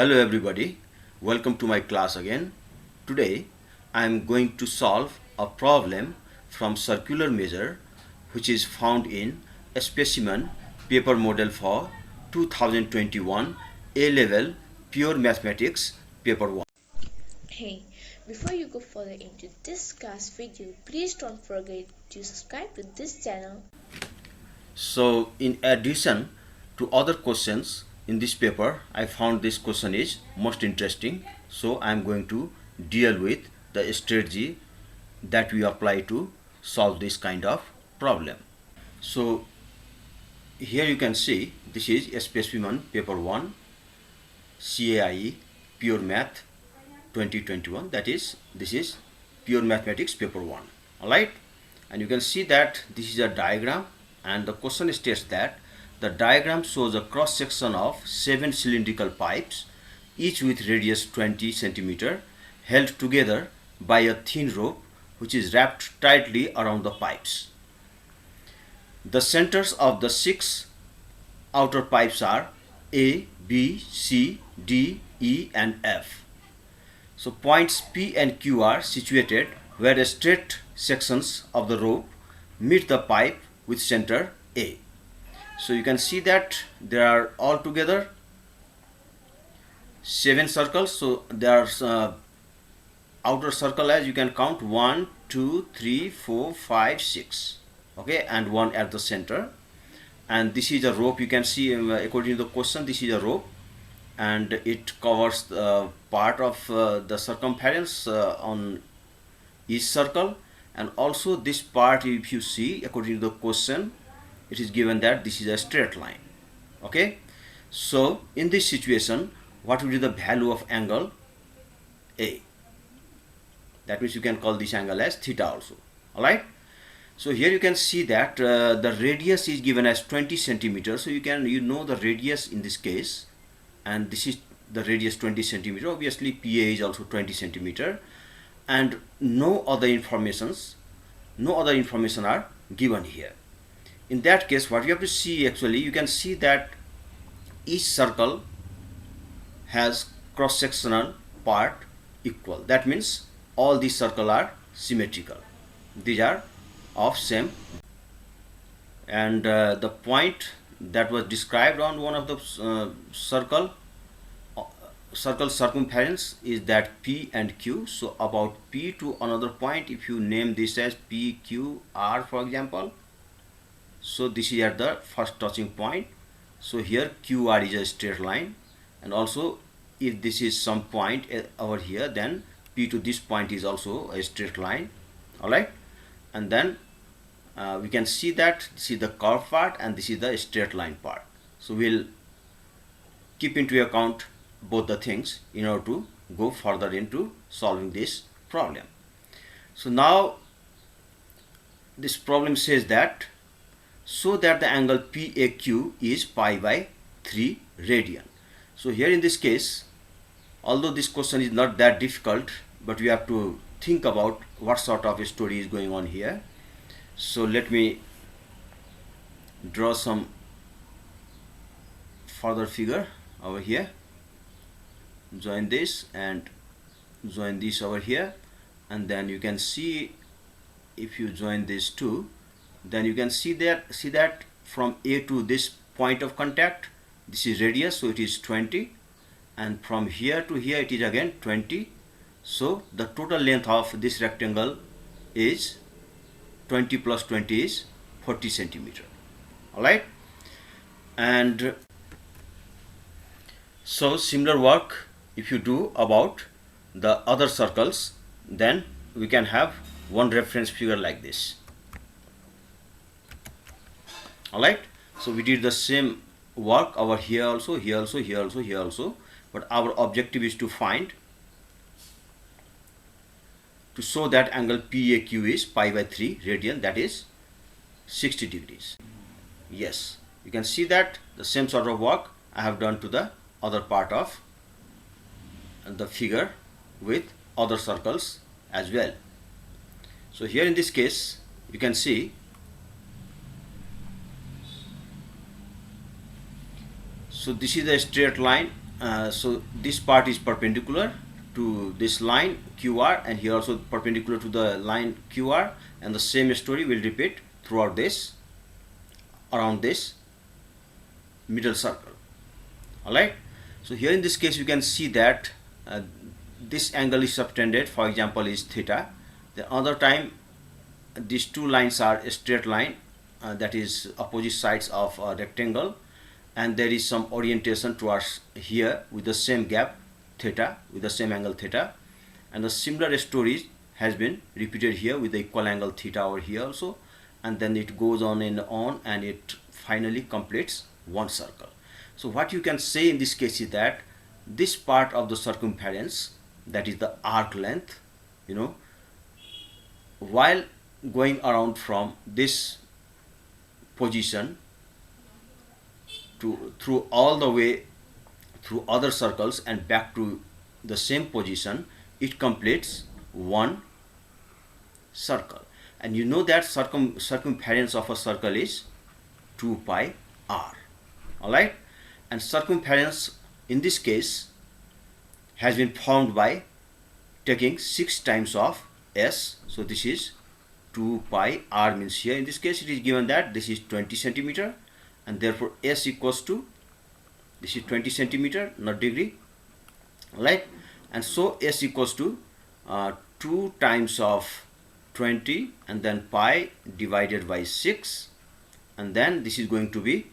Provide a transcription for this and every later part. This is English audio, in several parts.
Hello everybody, welcome to my class again. Today I am going to solve a problem from circular measure which is found in a specimen paper model for 2021 A-level pure mathematics paper 1. Hey, before you go further into this class video, please don't forget to subscribe to this channel. So in addition to other questions in this paper, I found this question is most interesting. So I am going to deal with the strategy that we apply to solve this kind of problem. So here you can see this is a specimen paper 1 CAIE pure math 2021, that is this is pure mathematics paper 1. Alright, and you can see that this is a diagram, and the question states that the diagram shows a cross section of 7 cylindrical pipes, each with radius 20 cm, held together by a thin rope which is wrapped tightly around the pipes. The centers of the 6 outer pipes are A, B, C, D, E and F. So points P and Q are situated where the straight sections of the rope meet the pipe with center A. So you can see that there are altogether 7 circles. So there are outer circle, as you can count, 1, 2, 3, 4, 5, 6. Okay, and one at the center. And this is a rope. You can see according to the question, this is a rope, and it covers the part of the circumference on each circle. And also this part, if you see according to the question, it is given that this is a straight line. Okay, so in this situation, what will be the value of angle A? That means you can call this angle as theta also. Alright, so here you can see that the radius is given as 20 centimeters. So you know the radius in this case, and this is the radius 20 centimeter. Obviously PA is also 20 centimeter, and no other information are given here. In that case, what you have to see, actually you can see that each circle has cross sectional part equal. That means all these circles are symmetrical, these are of same, and the point that was described on one of the circle circumference is that P and Q. So about P to another point, if you name this as P, Q, R for example, so this is at the first touching point. So here QR is a straight line, and also if this is some point over here, then P to this point is also a straight line. Alright, and then we can see that this is the curve part and this is the straight line part. So we'll keep into account both the things in order to go further into solving this problem. So now this problem says that so that the angle PAQ is pi by 3 radian. So here in this case, although this question is not that difficult, but we have to think about what sort of a story is going on here. So let me draw some further figure over here, join this and join this over here, and then you can see, if you join these two, then you can see that from A to this point of contact, this is radius, so it is 20, and from here to here it is again 20. So the total length of this rectangle is 20 plus 20 is 40 centimeter. Alright, and so similar work if you do about the other circles, then we can have one reference figure like this. Alright, so we did the same work over here also, here also, here also, here also, but our objective is to show that angle PAQ is pi by 3 radian, that is 60 degrees. Yes, you can see that the same sort of work I have done to the other part of the figure with other circles as well. So here in this case, you can see, so this is a straight line So this part is perpendicular to this line QR, and here also perpendicular to the line QR, and the same story will repeat throughout this, around this middle circle. Alright, so here in this case you can see that this angle is subtended, for example, is theta. The other time these two lines are a straight line, that is opposite sides of a rectangle, and there is some orientation towards here with the same gap theta, with the same angle theta, and the similar story has been repeated here with the equal angle theta over here also, and then it goes on and on, and it finally completes one circle. So what you can say in this case is that this part of the circumference, that is the arc length, you know, while going around from this position to through all the way through other circles and back to the same position, it completes one circle. And you know that circumference of a circle is 2 pi r. Alright, and circumference in this case has been formed by taking 6 times of s. So this is 2 pi r, means here in this case it is given that this is 20 centimeter, and therefore s equals to, this is 20 centimeter, not degree, right? And so s equals to 2 times of 20 and then pi divided by 6, and then this is going to be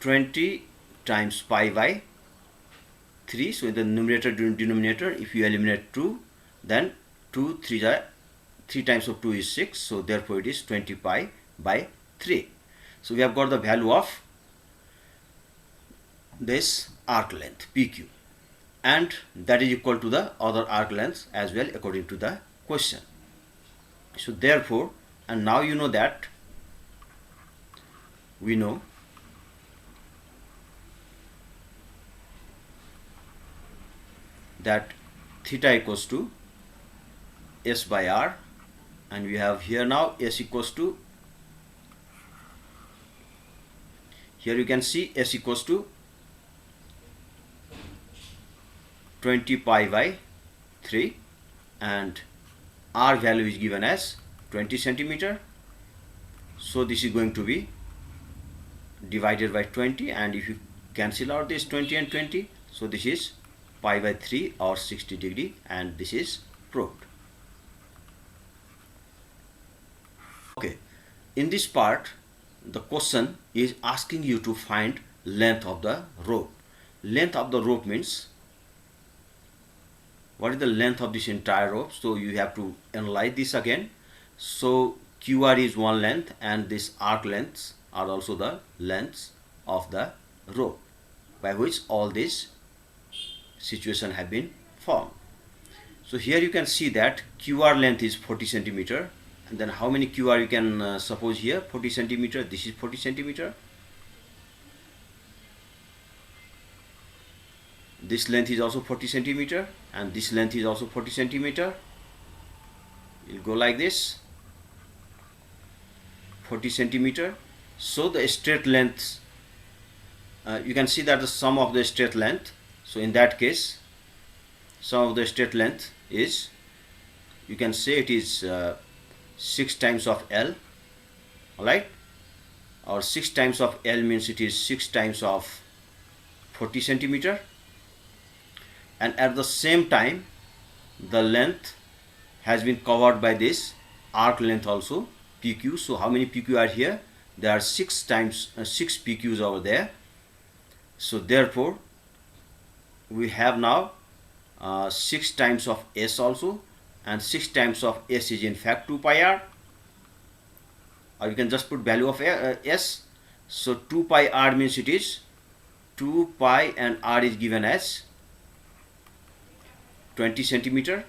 20 times pi by 3. So in the numerator denominator, if you eliminate 2, then 3 times of 2 is 6, so therefore it is 20 pi by 3. So we have got the value of this arc length PQ, and that is equal to the other arc lengths as well according to the question. So therefore, and now you know that, we know that theta equals to s by r, and we have here now s equals to, here you can see s equals to 20 pi by 3, and r value is given as 20 centimeter. So this is going to be divided by 20, and if you cancel out this 20 and 20, so this is pi by 3 or 60 degree, and this is proved. Okay, in this part the question is asking you to find length of the rope. Length of the rope means what is the length of this entire rope. So you have to analyze this again. So QR is one length, and this arc lengths are also the lengths of the rope by which all this situation have been formed. So here you can see that QR length is 40 centimeter, and then how many QR you can suppose here, 40 centimeter, this is 40 centimeter, this length is also 40 centimeter, and this length is also 40 centimeter. You'll go like this, 40 centimeter. So the straight lengths, you can see that the sum of the straight length, so in that case sum of the straight length is, you can say it is 6 times of L, alright, or 6 times of L means it is 6 times of 40 centimeter, and at the same time the length has been covered by this arc length also, PQ. So how many PQ are here? There are 6 times 6 PQs over there. So therefore we have now 6 times of S also, and 6 times of S is in fact 2 pi r, or you can just put value of S. So 2 pi r means it is 2 pi, and r is given as 20 centimeter,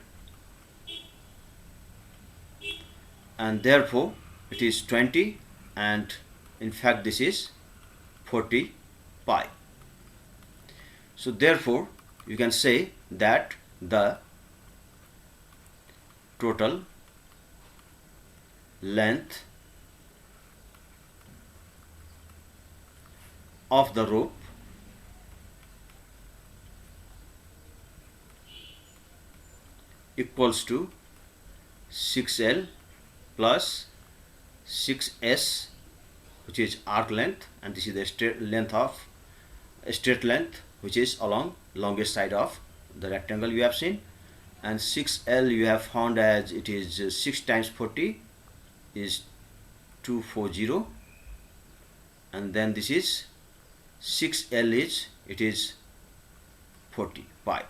and therefore it is 20, and in fact this is 40 pi. So therefore you can say that the total length of the rope equals to 6L plus 6S, which is arc length, and this is the straight length which is along longest side of the rectangle you have seen. And 6L you have found as it is 6 times 40 is 240, and then this is 6L is it is 40 pi.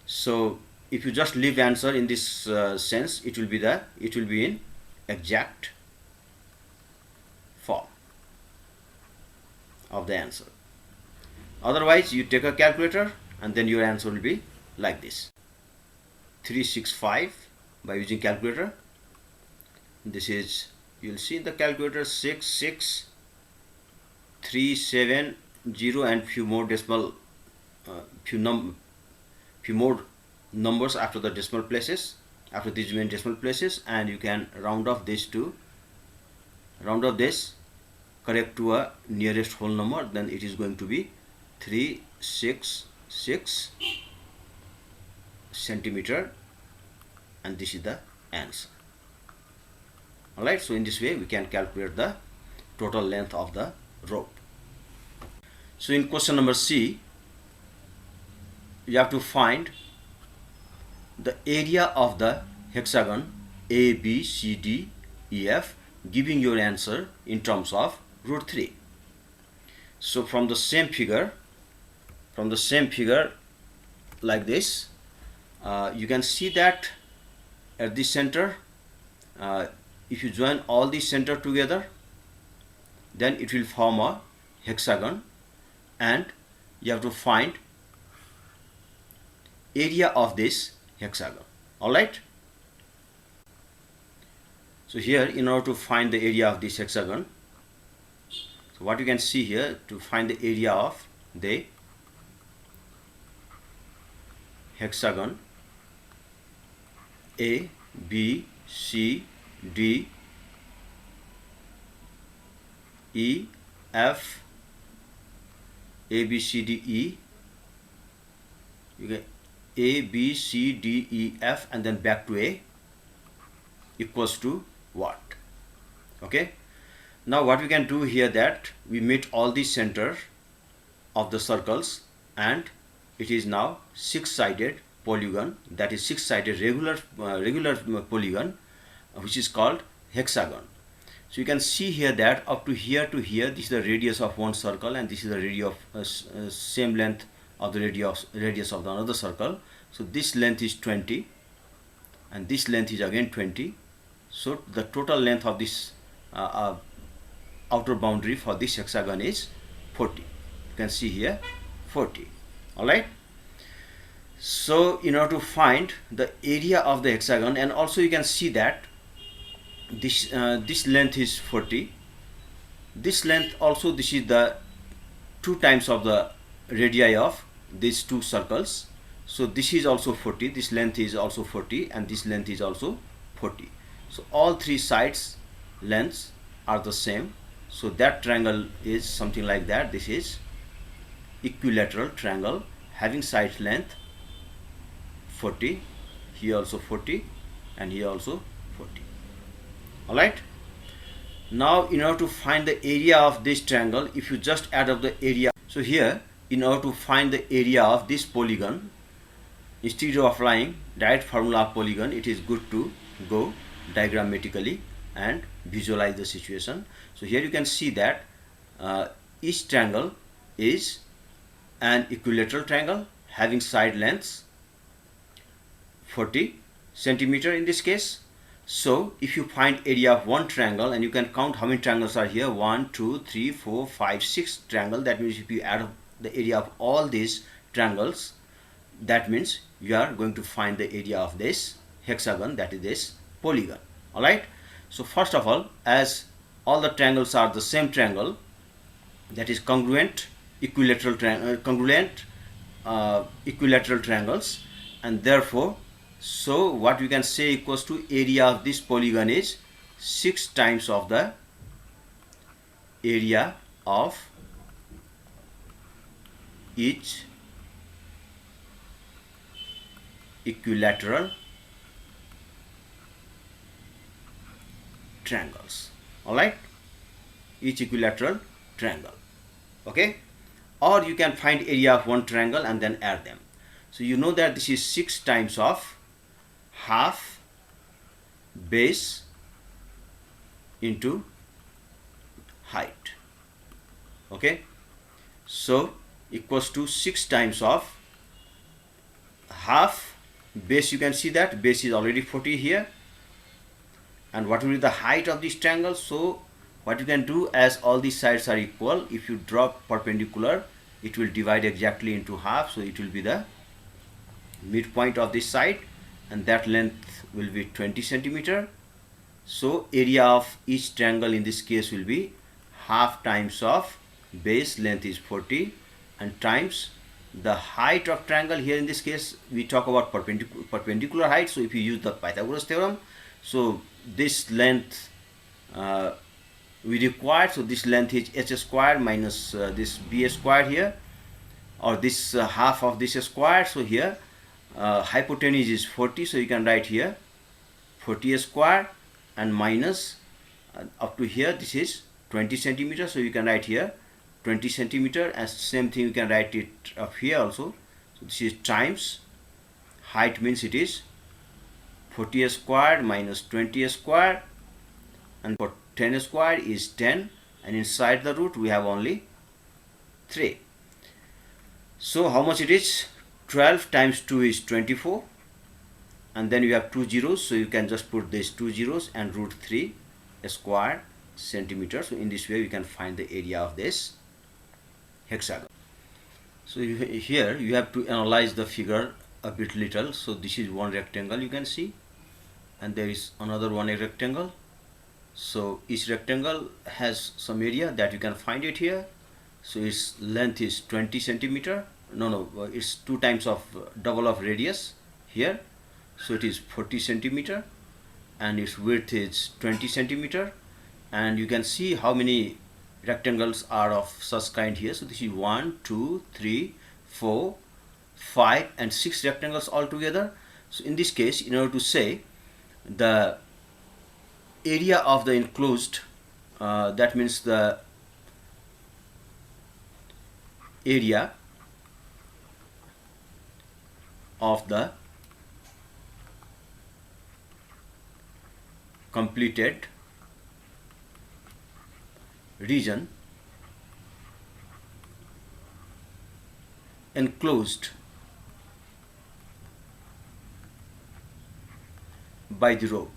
So if you just leave answer in this sense, it will be in exact form of the answer. Otherwise, you take a calculator and then your answer will be like this: 365 by using calculator. This is, you'll see in the calculator, 66370 and few more decimal few more numbers after the decimal places, after these main decimal places, and you can round off this correct to a nearest whole number. Then it is going to be 366 centimeter, and this is the answer. Alright, so in this way we can calculate the total length of the rope. So in question number C, you have to find the area of the hexagon A, B, C, D, E, F, giving your answer in terms of root 3. So from the same figure like this, you can see that at the center, if you join all these center together, then it will form a hexagon, and you have to find area of this hexagon. Alright, so here, in order to find the area of this hexagon, so what you can see here, to find the area of the hexagon A, B, C, D, E, F, A, B, C, D, E, you get A, B, C, D, E, F, and then back to A, equals to what? Okay, now what we can do here, that we meet all the center of the circles, and it is now 6-sided polygon, that is 6-sided regular polygon, which is called hexagon. So you can see here that up to here, this is the radius of one circle, and this is the radius of same length of the radius of the another circle. So this length is 20, and this length is again 20. So the total length of this outer boundary for this hexagon is 40. You can see here 40. Alright, so in order to find the area of the hexagon, and also you can see that this length is 40, this length also, this is the 2 times of the radii of these two circles. So this is also 40, this length is also 40, and this length is also 40. So all 3 sides lengths are the same. So that triangle is something like that. This is equilateral triangle having side length 40, here also 40, and here also 40. Alright, now in order to find the area of this triangle, if you just add up the area, so here, in order to find the area of this polygon, instead of applying direct formula of polygon, it is good to go diagrammatically and visualize the situation. So here you can see that each triangle is an equilateral triangle having side lengths 40 centimeter in this case. So if you find area of one triangle, and you can count how many triangles are here, 1, 2, 3, 4, 5, 6 triangle, that means if you add up the area of all these triangles, that means you are going to find the area of this hexagon, that is this polygon. Alright, so first of all, as all the triangles are the same triangle, that is congruent equilateral equilateral triangles, and therefore, so what we can say equals to area of this polygon is 6 times of the area of each equilateral triangles. All right, each equilateral triangle. Okay, or you can find area of one triangle and then add them. So you know that this is 6 times of half base into height. Okay, so equals to 6 times of half base. You can see that base is already 40 here, and what will be the height of this triangle? So what you can do, as all these sides are equal, if you drop perpendicular, it will divide exactly into half, so it will be the midpoint of this side, and that length will be 20 centimeter. So area of each triangle in this case will be half times of base, length is 40, and times the height of triangle. Here in this case we talk about perpendicular height, so if you use the Pythagoras theorem, so this length we require, so this length is h square minus this b square here, or this half of this square. So here hypotenuse is 40, so you can write here 40 square, and minus up to here this is 20 centimeter, so you can write here 20 centimeter, and same thing you can write it up here also. So this is times height, means it is 40 square minus 20 square, and for 10 square is 10, and inside the root we have only 3. So how much it is? 12 times 2 is 24, and then you have 2 zeros, so you can just put these 2 zeros and root 3 square centimeter. So in this way you can find the area of this hexagon. So here you have to analyze the figure a bit little. So this is one rectangle, you can see, and there is another one rectangle. So each rectangle has some area that you can find it here. So its length is 20 centimeter. It's 2 times of double of radius here, so it is 40 centimeter, and its width is 20 centimeter. And you can see how many rectangles are of such kind here. So this is 1, 2, 3, 4, 5 and 6 rectangles all together. So in this case, in order to say the area of the enclosed, that means the area of the completed region enclosed by the rope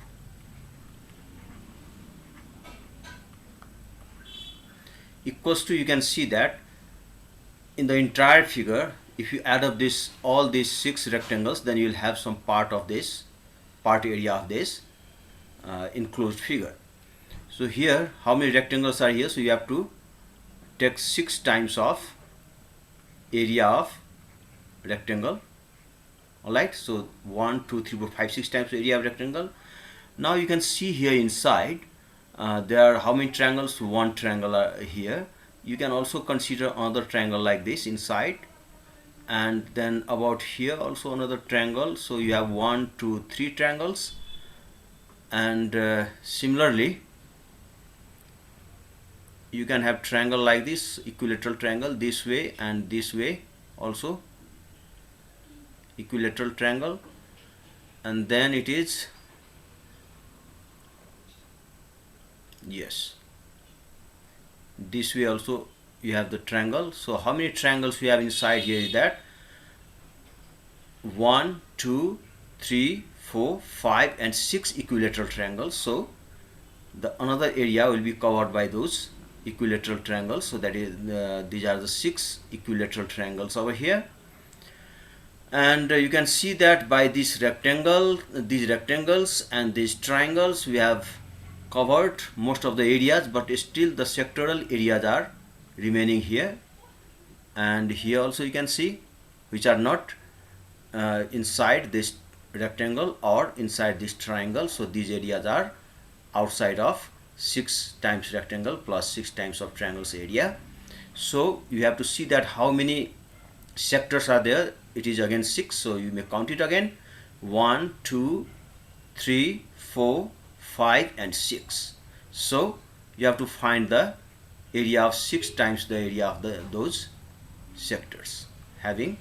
equals to, you can see that in the entire figure, if you add up this all these 6 rectangles, then you will have some part of this part area of this enclosed figure. So here how many rectangles are here? So you have to take 6 times of area of rectangle. Alright, so 1, 2, 3, 4, 5, 6 times area of rectangle. Now you can see here inside there are how many triangles? 1 triangle are here. You can also consider another triangle like this inside, and then about here also another triangle. So you have 1, 2, 3 triangles, and similarly you can have triangle like this, equilateral triangle, this way and this way also equilateral triangle, and then it is, yes, this way also you have the triangle. So how many triangles we have inside here is that 1, 2, 3, 4, 5 and 6 equilateral triangles. So the another area will be covered by those equilateral triangles. So that is these are the 6 equilateral triangles over here. And you can see that by this rectangle, these rectangles and these triangles, we have covered most of the areas, but still the sectoral areas are remaining here, and here also you can see, which are not inside this rectangle or inside this triangle. So these areas are outside of 6 times rectangle plus 6 times of triangles area. So you have to see that how many sectors are there. It is again 6, so you may count it again. 1, 2, 3, 4, 5 and 6. So you have to find the area of 6 times the area of those sectors having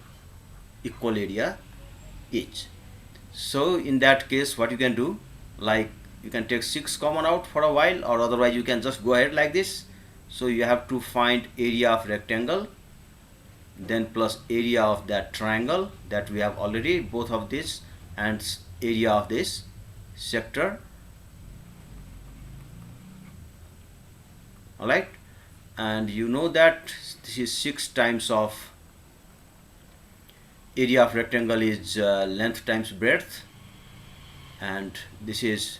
equal area each. So in that case, what you can do, like you can take 6 common out for a while, or otherwise you can just go ahead like this. So you have to find area of rectangle, then plus area of that triangle that we have already, both of this, and area of this sector. Alright, and you know that this is 6 times of area of rectangle is length times breadth, and this is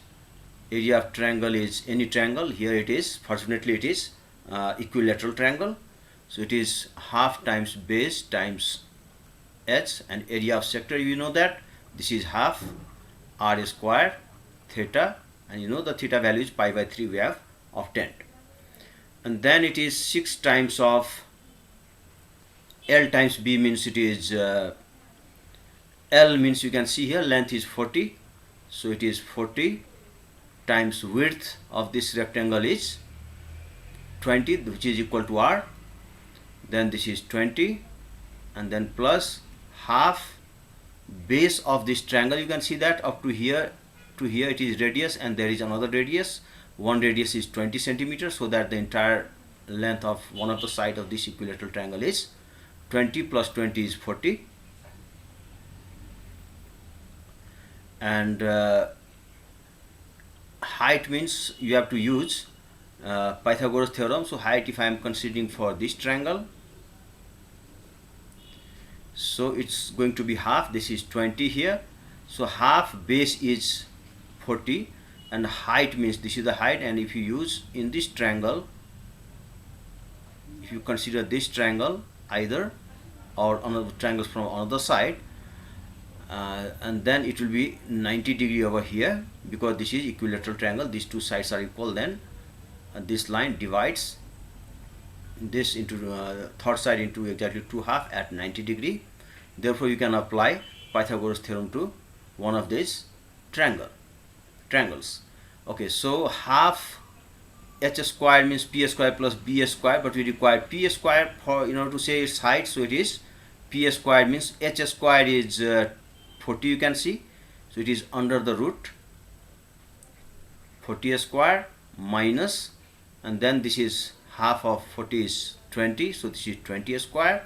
area of triangle is any triangle. Here it is, fortunately it is equilateral triangle, so it is half times base times h, and area of sector, you know that this is half r square theta, and you know the theta value is pi by 3 we have obtained. And then it is 6 times of L times B, means it is L means you can see here length is 40, so it is 40 times width of this rectangle is 20, which is equal to R. Then this is 20, and then plus half base of this triangle. You can see that up to here it is radius, and there is another radius. One radius is 20 centimeters, so that the entire length of one of the side of this equilateral triangle is 20 plus 20 is 40. And height means you have to use Pythagoras theorem. So height, if I am considering for this triangle, so it's going to be half. This is 20 here, so half base is 40, and height means this is the height. And if you use in this triangle, if you consider this triangle either or another triangles from another side, and then it will be 90 degree over here, because this is equilateral triangle, these two sides are equal. Then this line divides this into third side into exactly 2 half at 90 degree. Therefore you can apply Pythagoras theorem to one of these triangles. Okay, so half h square means p square plus b square, but we require p square for in order to say its height. So it is p square means h square is 40, you can see, so it is under the root 40 square minus, and then this is half of 40 is 20, so this is 20 square.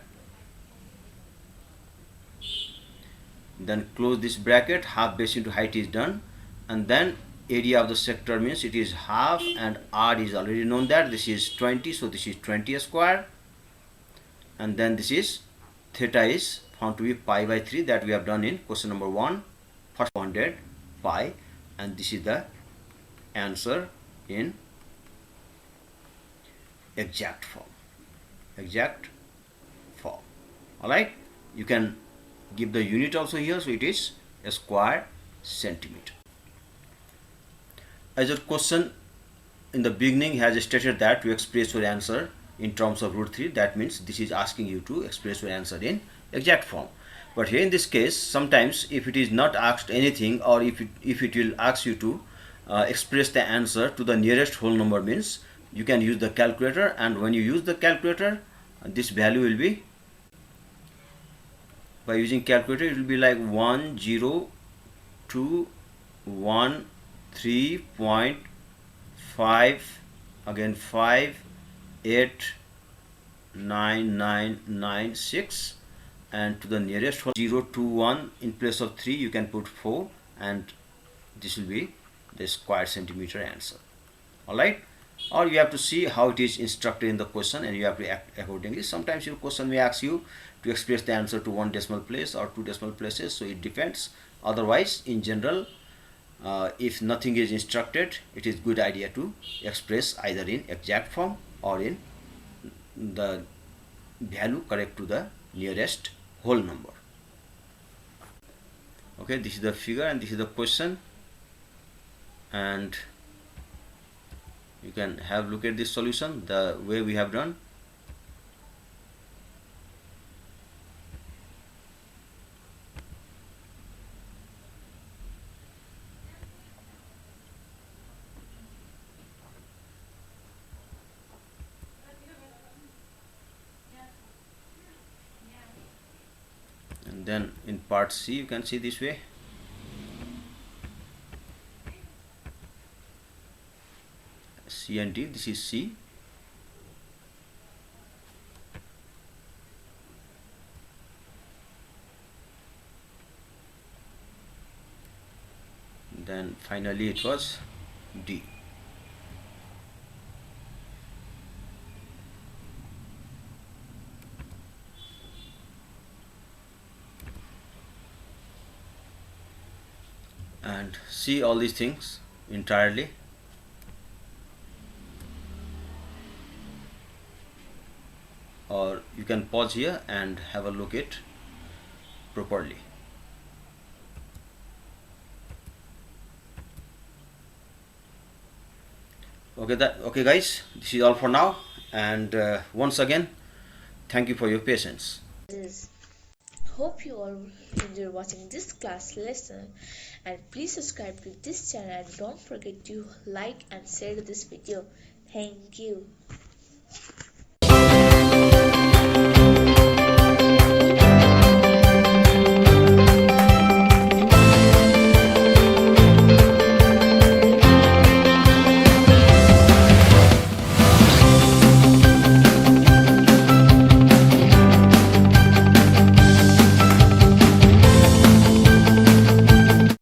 Then close this bracket, half base into height is done, and then area of the sector means it is half, and r is already known that this is 20, so this is 20 square, and then this is theta is found to be pi by 3, that we have done in question number 1, first 100 pi, and this is the answer in exact form. Alright, you can give the unit also here, so it is a square centimeter. As your question in the beginning has stated that to express your answer in terms of root 3, that means this is asking you to express your answer in exact form. But here in this case, sometimes if it is not asked anything, or if it will ask you to express the answer to the nearest whole number, means you can use the calculator, and when you use the calculator, this value will be, by using calculator, it will be like 10213.5 again 5899996, and to the nearest 021 in place of 3 you can put 4, and this will be the square centimeter answer. Alright, or you have to see how it is instructed in the question, and you have to act accordingly. Sometimes your question may ask you to express the answer to 1 decimal place or 2 decimal places, so it depends. Otherwise, in general, if nothing is instructed, it is good idea to express either in exact form or in the value correct to the nearest whole number. Okay, this is the figure and this is the question, and you can have look at this solution the way we have done. And then in part C you can see this way. C and D, this is C. Then finally it was D. And see all these things entirely. Or you can pause here and have a look at properly. Okay guys, this is all for now, and once again thank you for your patience. Hope you all enjoy watching this class lesson, and please subscribe to this channel and don't forget to like and share this video. Thank you.